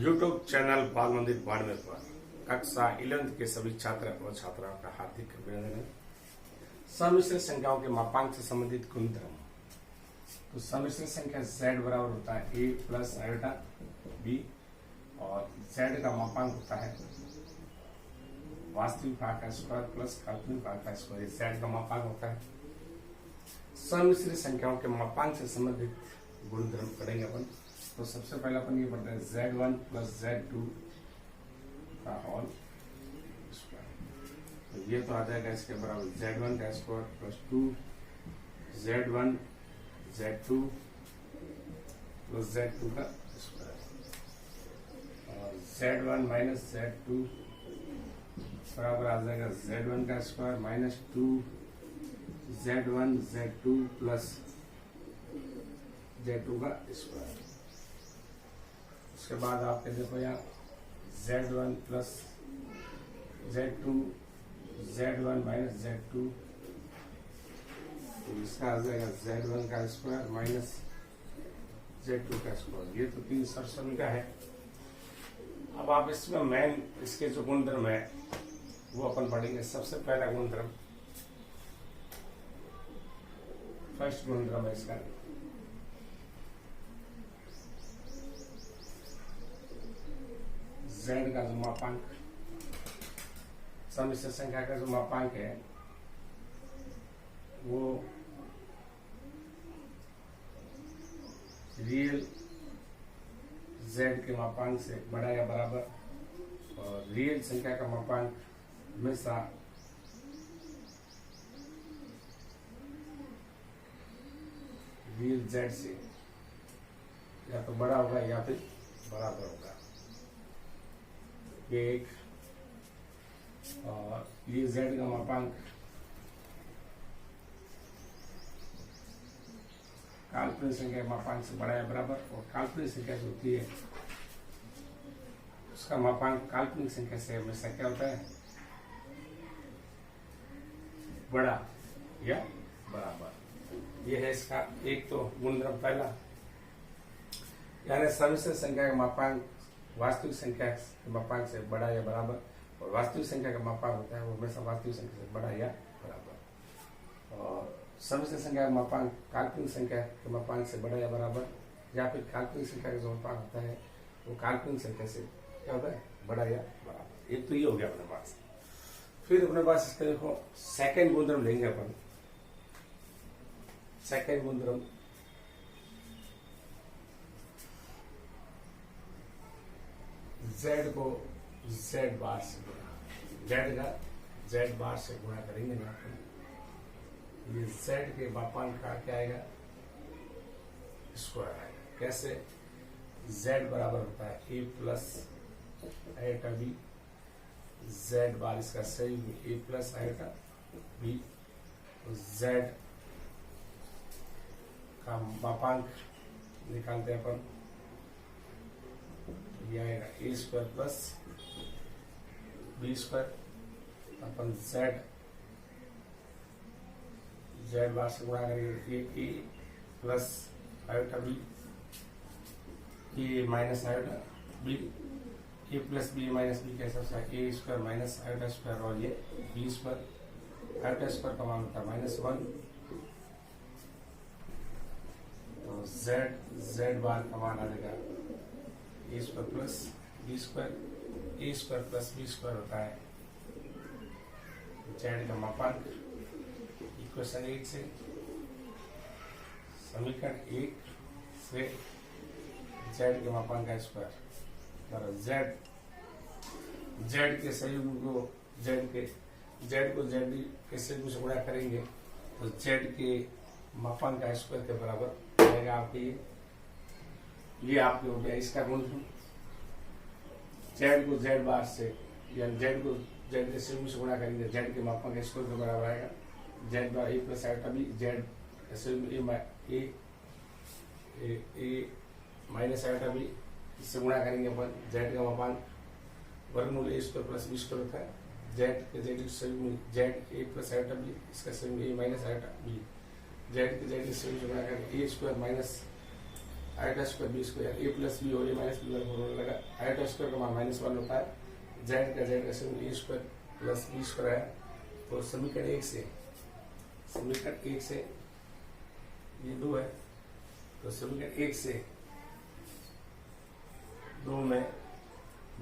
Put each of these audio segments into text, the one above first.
YouTube channel बाल मंदिर बाड़मेर पर कक्षा 11th के सभी छात्र और छात्राओं का हार्दिक अभिनंदन है। सम्मिश्र संख्याओं के मापांक से संबंधित गुणधर्म। तो सम्मिश्र संख्या z बराबर होता है a प्लस आयोटा b और z का मापांक होता है वास्तविक भाग का स्क्वायर प्लस काल्पनिक भाग का स्क्वायर। z का मापांक होता है। सम्मिश्र संख्याओं के मापांक से संबंधित गुणधर्म पढ़ेंगे अपन। तो सबसे पहले अपन ये पढ़ते हैं z1 प्लस z2 का होल स्क्वायर। तो ये तो आ जाएगा इसके बराबर z1 का square plus 2 z1 z2 plus z2 का स्क्वायर और z1 माइनस z2 बराबर आ जाएगा z1 का square minus 2 z1 z2 plus z2 का स्क्वायर। उसके बाद आप देखो यहाँ z1 plus z2 z1 minus z2 तो इसका आ जाएगा z1 का स्क्वायर माइनस z2 का स्क्वायर। ये तो 3 सरसमी का है। अब आप इसमें मेन इसके जो गुणधर्म है वो अपन पढ़ेंगे। सबसे पहला गुणधर्म फर्स्ट गुणधर्म है इसका z का जो मापांक सम्मिश्र संख्या का जो मापांक है वो रियल z के मापांक से बड़ा या बराबर और रियल संख्या का मापांक हमेशा रियल z से या तो बड़ा होगा या फिर बराबर होगा। ये एक और ये z का मापांक काल्पनिक संख्या के मापांक से बड़ा या बराबर और काल्पनिक संख्या जो होती है उसका मापांक काल्पनिक संख्या से हमेशा क्या होता है बड़ा या बराबर। ये है इसका एक तो गुणधर्म पहला, यानी सम्मिश्र संख्या का मापांक वास्तविक संख्या के मापांक से बड़ा या बराबर और वास्तविक संख्या का मापांक होता है वो हमेशा वास्तविक संख्या से बड़ा या बराबर। और सम्मिश्र संख्या का मापांक काल्पनिक संख्या के मापांक से बड़ा या बराबर या फिर काल्पनिक संख्या का जो मापांक होता है वो काल्पनिक संख्या से क्या होता है बड़ा या बराबर। एक तो ये हो गया अपने पास। फिर अपने पास इसका देखो सेकेंड गुणधर्म लेंगे अपन। सेकेंड गुणधर्म z को z बार से गुणा, z का z बार से गुणा करेंगे ना ये z के मापांक का क्या आएगा स्क्वायर आएगा। कैसे z बराबर होता है a plus iota b z bar इसका सही में a plus iota b z का मापांक निकालते हैं अपन। ये आएगा a square plus B square अपन z बार से गुणा करेंगे a plus iota b a minus iota b a plus b minus b कैसा होता है a square minus iota square और ये बी स्क्वायर आयोटा स्क्वायर का मान होता है -1 तो z बार का मान आ जाएगा ए square plus B square a square plus B square होता है z का मापांक। इक्वेशन 8 से समीकरण 1 से z के मापांक का स्क्वायर और z के संयुग्म को z को z के संयुग्म से गुणा करेंगे तो z के मापांक का स्क्वायर के बराबर आएगा आपके ये आपके हो गया इसका गुणधर्म। z को z बार से या z को z के संयुग्म से गुणा करेंगे z के मापांक का स्क्वायर के बराबर आएगा z bar a plus iota b z संयुग्म a माइनस आयोटा b इससे गुणा करेंगे अपन z का मापांक वर्गमूल a square plus b square होता है z के z संयुग्म z a plus iota b इसका संयुग्म a minus iota b z के z संयुग्म से गुणा करेंगे a square minus iota square B square A plus B और ए माइनस बी वर्ग होने लगा। आयोटा स्क्वायर का मान -1 होता है। जेड का समीकरण ए स्क्वायर प्लस बी स्क्वायर है। तो समीकरण 1 से ये 2 है, तो समीकरण 1 से 2 में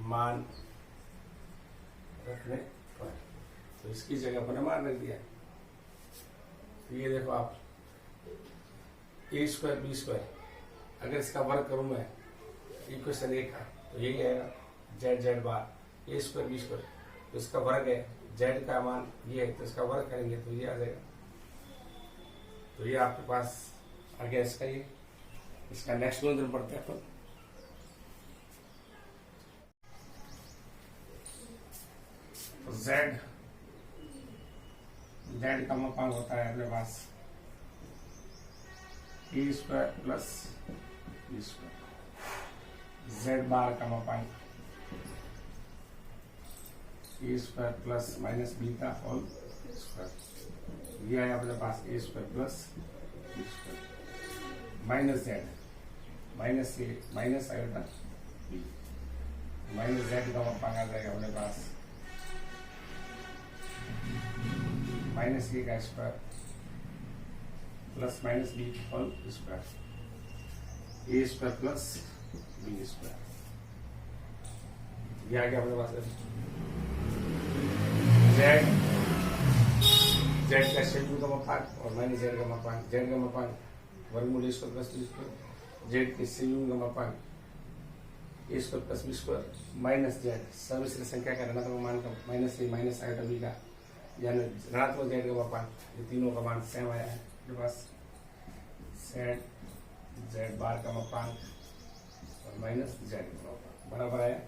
मान रखने पर, तो इसकी जगह पर मान रख दिया। तो ये देखो आप ए स्क्वायर बी स्क्वायर, अगर इसका वर्ग करूं मैं इक्वेशन 1 का, तो यही आएगा जेड बार ए स्क्वायर बी स्क्वायर। तो इसका वर्ग है, जेड का मान ये है, तो इसका वर्ग करेंगे तो ये आ जाएगा। तो ये आपके पास आ गया इसका ये। इसका नेक्स्ट गुणनफल पढ़ते हैं अपन। तो जेड का मापांक होता है अपने पास a square plus B square. Z bar का मापांक a square plus minus b का होल स्क्वायर। यह है अपने पास a square plus B square minus z minus a minus iota b minus z का मापांक आ जाएगा अपने पास माइनस ए का square plus minus b whole square a square plus B square. ये आ गया अपने पास जेड का शेड्यूल का मापांक और माइनस जेड का मापांक। जेड का मापांक वर्गमूल a square plus B square. Z के शेड्यूल का मापांक a square plus B square minus z सम्मिश्र संख्या का ऋणात्मक मान का minus a minus iota b का, यानी ऋणात्मक जेड का मापांक। ये तीनों का मान सेम आया है अपने पास। जेड बार का मापांक और माइनस जेड का मापांक बराबर आया।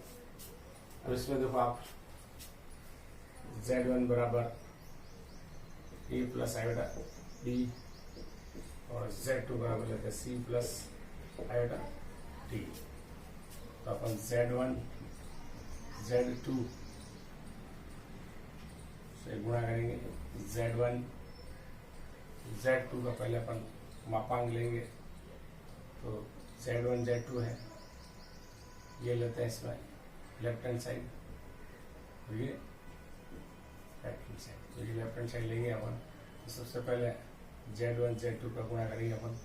अब इसमें देखो आप Z1 बराबर ए प्लस आयोटा बी और Z2 बराबर लेते हैं सी प्लस आयोटा डी। तो अपन Z1 Z2 से गुणा करेंगे। Z1 Z2 का पहले अपन मापांक लेंगे, तो Z1 Z2 है, ये लेते हैं इसमें लेफ्ट हैंड साइड, ये राइट हैंड साइड। तो ये लेफ्ट हैंड साइड लेंगे अपन। तो सबसे पहले Z1 Z2 का गुणा करेंगे अपन।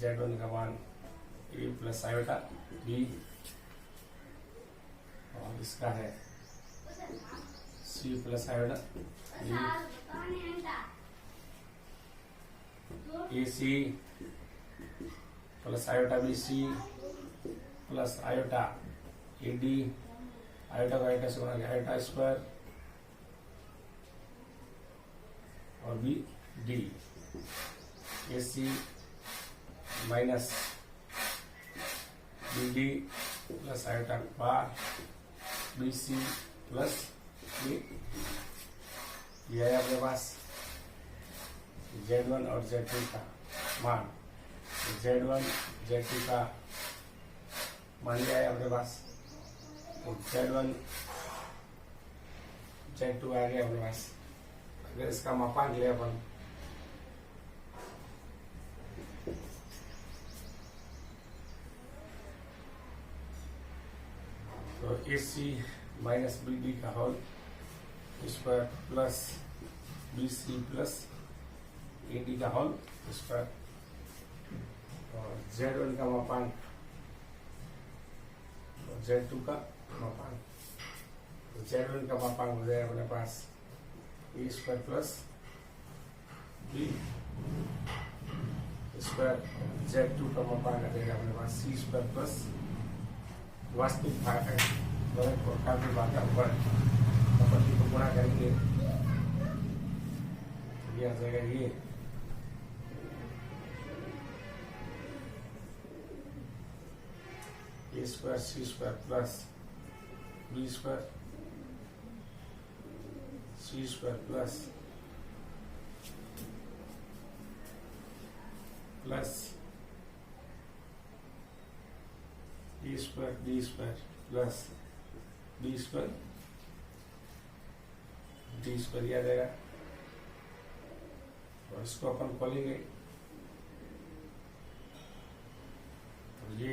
Z1 का मान ए प्लस आयोटा बी और इसका है c plus iota b, a c plus iota b C plus iota a d, iota का आयोटा से गुणा किया आयोटा स्क्वायर और b d, a C minus B d plus iota बार बी सी plus b. यह है अपने पास Z1 और Z2 का मान। Z1 Z2 का मान लिया है अपने पास। तो Z1 Z2 आ गया अपने पास। अगर इसका मापांक ले अपन, तो A C minus B D का whole square plus B C plus A D का होल स्क्वायर और Z1 का मापांक और Z2 का मापांक। तो Z1 का मापांक हो जाएगा अपने पास a square plus B square. Z2 का मापांक आ जाएगा अपने पास सी स्क्वायर प्लस वास्तविक भाग है काफी बात है वर्ग। अपन को गुणा करेंगे ये आ जाएगा ये a square C square plus B square C square plus A square B square plus B square D square आ जाएगा। इसको अपन खोलेंगे तो ये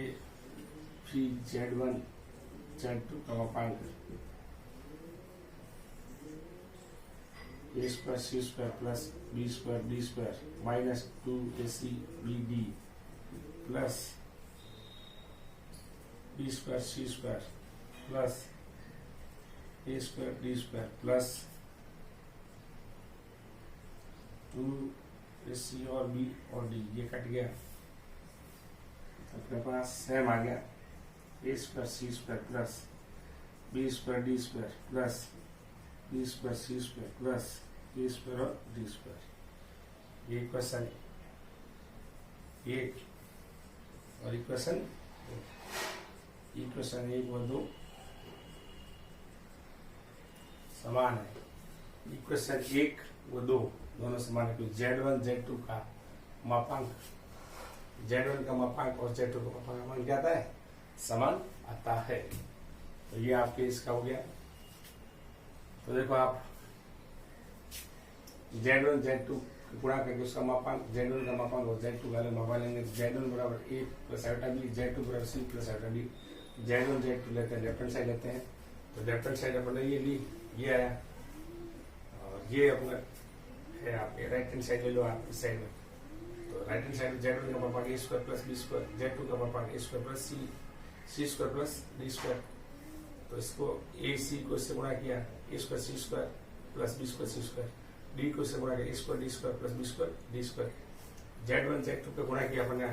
फिर Z1 Z2 का मापांक a square C square plus B square D square minus 2ac bd plus B square C square plus A square D square plus 2ac और b और d ये कट गया तो अपने पास सेम आ गया a square C square plus B square D square plus B square C square plus A square और d square ये इक्वेशन एक और इक्वेशन एक व दो समान है। इक्वेशन एक व दो दोनों समान है क्योंकि Z1 Z2 का मापांक Z1 का मापांक और Z2 का मापांक क्या आता है समान आता है। तो ये आपके इसका हो गया। तो देखो आप Z1 Z2 गुणा करके उसका मापांक Z1 का मापांक और Z2 का मापा लेंगे। Z1 बराबर a plus iota B, Z2 बराबर c plus iota D. Z1 Z2 लेते हैं, लेफ्ट हैंड साइड लेते हैं तो लेफ्ट हैंड साइड अपन ये ली, ये आया और ये अपना है आपके राइट हैंड साइड ले लो आप इस साइड में। तो राइट हैंड साइड Z1 का मापांक a square plus B square, Z2 का मापांक a square plus c square plus d square. तो इसको ए सी को इससे गुणा किया a square C square plus B square C square, d को इससे गुणा किया a square D square plus B square D square. Z1 Z2 पे गुणा किया अपन ने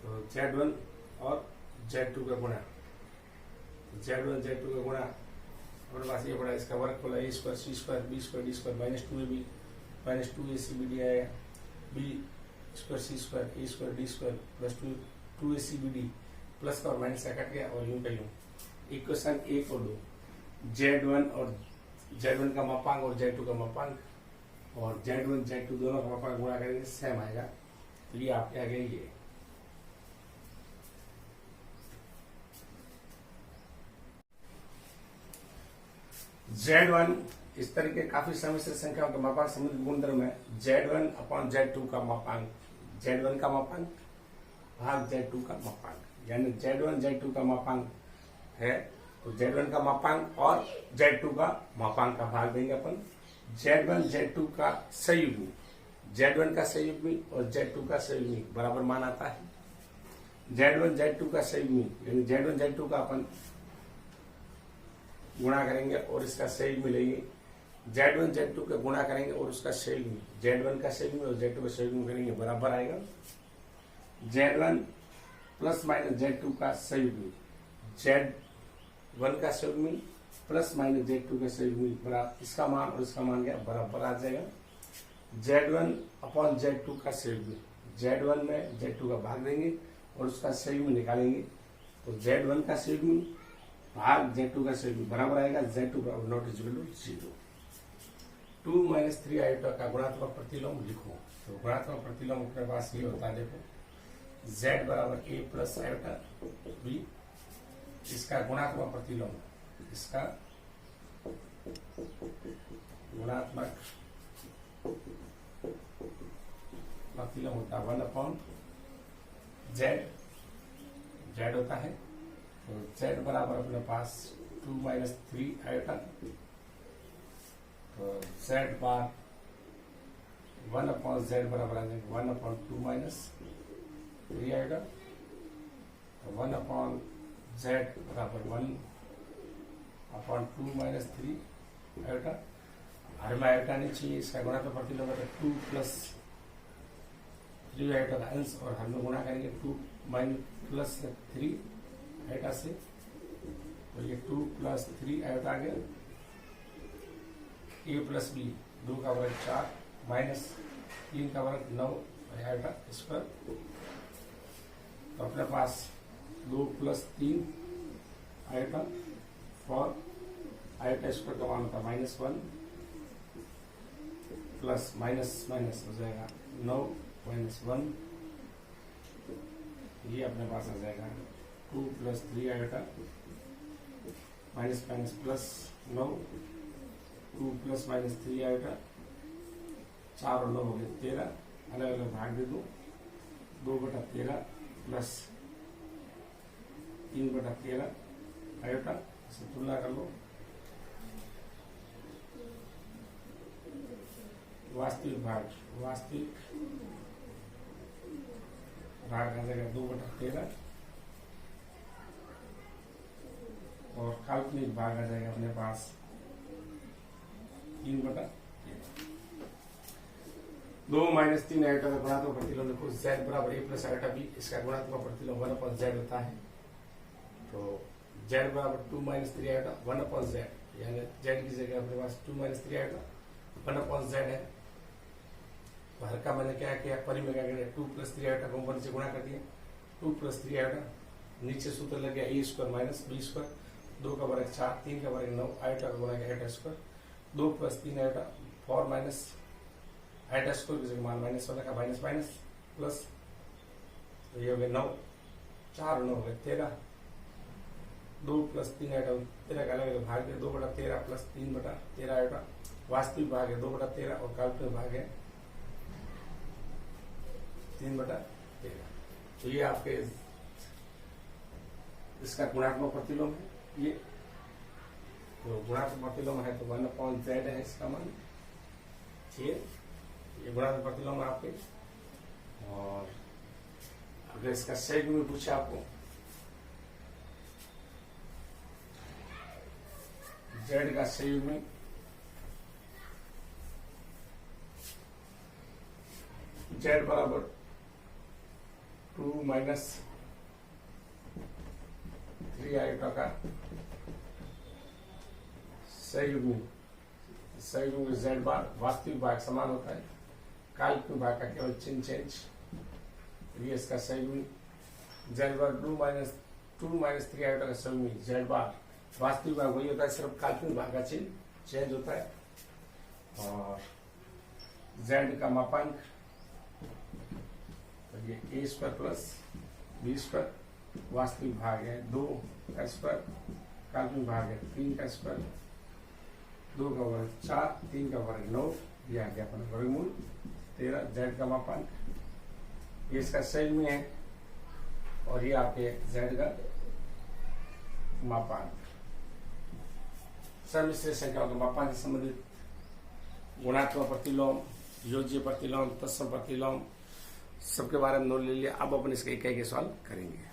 तो Z1 और Z2 का गुणा, Z1 Z2 का गुणा अपने पास ये पड़ा इसका वर्ग खोला a square C square B square D square minus 2ab माइनस 2ac bd आया, b square C square a square D square plus 2ac bd plus का और माइनस का कट गया और यूं का यूं। इक्वेशन एक और दो Z1 और Z1 का मापांक और Z2 का मापांक और Z1 Z2 दोनों का मापांक गुणा करेंगे सेम आएगा। तो ये आपके आ गए ये। Z1 इस तरह के काफी सम्मिश्र संख्याओं के मापांक समुद्र गुणधर्म है। Z1 अपॉन Z2 का मापांक, Z1 का मापांक भाग Z2 का मापांक, यानी Z1 Z2 का मापांक है तो Z1 का मापांक और Z2 का मापांक का भाग देंगे अपन। Z1 Z2 का संयुग्मी, Z1 का संयुग्मी और Z2 का संयुग्मी बराबर मान आता है। Z1 Z2 का संयुग्मी यानी Z1 Z2 का अपन गुणा करेंगे और इसका संयुग्मी लेंगे। Z1 Z2 का गुणा करेंगे और उसका संयुग्मी, Z1 का संयुग्मी और Z2 का संयुग्मी करेंगे बराबर आएगा। Z1 प्लस माइनस Z2 का संयुग्मी, Z1 का संयुग्मी प्लस माइनस Z2 का संयुग्मी बराबर इसका मान और इसका मान क्या बराबर आ जाएगा। Z1 अपॉन Z2 का संयुग्मी, Z1 में Z2 का भाग देंगे और उसका संयुग्मी निकालेंगे तो Z1 का संयुग्मी भाग Z2 का संयुग्मी बराबर आएगा। Z2 बराबर नॉट इक्वल टू 0। 2 माइनस 3 आयोटा का गुणात्मक प्रतिलोम लिखो। तो गुणात्मक प्रतिलोम अपने पास ये होता है, देखो Z बराबर a प्लस आयोटा b, इसका गुणात्मक प्रतिलोम, इसका गुणात्मक प्रतिलोम होता है 1 अपॉन Z होता है। तो Z बराबर अपने पास 2 माइनस 3 आयोटा, तो Z बार 1 अपॉन Z बराबर आ जाएगा 1 अपॉन 2 माइनस 3 आएगा। तो 1 अपॉन Z बराबर 1 अपॉन 2 माइनस 3 आयोटा। हर में आयोटा नहीं चाहिए, इसका गुणा तो प्रतिलोम है 2 प्लस 3 आयोटा का अंश और हर में गुणा करेंगे 2 माइनस प्लस 3 आयोटा से, तो ये 2 प्लस 3 आयोटा आ गया। a प्लस बी 2 का वर्ग 4 माइनस 3 का वर्ग 9 आयोटा स्क्वायर। तो अपने पास 2 प्लस 3 आयोटा और आयोटा स्क्वायर का मान होता -1 प्लस माइनस माइनस हो जाएगा 9 माइनस 1, ये अपने पास आ जाएगा 2 plus 3 iota minus minus plus 9, 2 plus minus 3 iota 4 और 9 हो गए 13, अलग अलग भाग दे दो, 2/13 प्लस 3/13 आयोटा, इसे तुलना कर लो। वास्तविक भाग आ जाएगा 2/13 और काल्पनिक भाग आ जाएगा अपने पास 3/13। 2 - 3 आयोटा का गुणात्मक प्रतिलोम देखो, z बराबर a प्लस आयोटा b, इसका गुणात्मक प्रतिलोम 1/z होता है। तो z बराबर 2 - 3 आयोटा 1/z, यानी z की जगह अपने पास 2 - 3 आयोटा 1/z है। बाहर का मैंने क्या किया, परिमेय क्या किया, 2 + 3 आयोटा को ऊपर से गुणा कर दिया, 2 + 3 आयोटा, नीचे सूत्र लग गया a² - b², 2 का वर्ग 4, 3 का वर्ग 9, आयोटा का गुणा किया आयोटा², 2 + 3 आयोटा 4 माइनस आयोटा² की जगह मान माइनस वाला का माइनस माइनस प्लस, तो ये हो गया 9, 4 और 9 हो गए 13, 2 + 3 आयोटा 13 का अलग अलग भाग है, 2/13 प्लस 3/13 आयोटा, वास्तविक भाग है 2/13 और काल्पनिक भाग है 3/13। तो ये आपके इसका गुणात्मक प्रतिलोम है। ये तो गुणात्मक प्रतिलोम है तो 1/z है इसका मान, ठीक है। ये गुणात्मक प्रतिलोम है आपके। और अगर इसका संयुग्म में पूछे आपको, z का संयुग्म z बराबर 2 - 3 आयोटा का संयुग्म z बार, वास्तविक भाग समान होता है, काल्पनिक भाग का केवल चिन्ह चेंज। ये इसका संयुग्म z बार 2 - 3 आयोटा का संयुग्म z बार, वास्तविक भाग वही होता है, सिर्फ काल्पनिक भाग का चिन्ह चेंज होता है। और z का मापांक तो ये a² + b², वास्तविक भाग है 2 का स्क्वायर, काल्पनिक भाग है 3 का स्क्वायर, 2 का वर्ग 4, 3 का वर्ग 9, यह आ गया अपना वर्गमूल 13। z का मापांक ये इसका संयुग्म है और ये आपके z का मापांक। सम्मिश्र संख्याओं के मापांक से संबंधित गुणात्मक प्रतिलोम, योज्य प्रतिलोम, तत्सम प्रतिलोम सबके बारे में नोट ले लिया। अब अपन इसके एक सवाल करेंगे।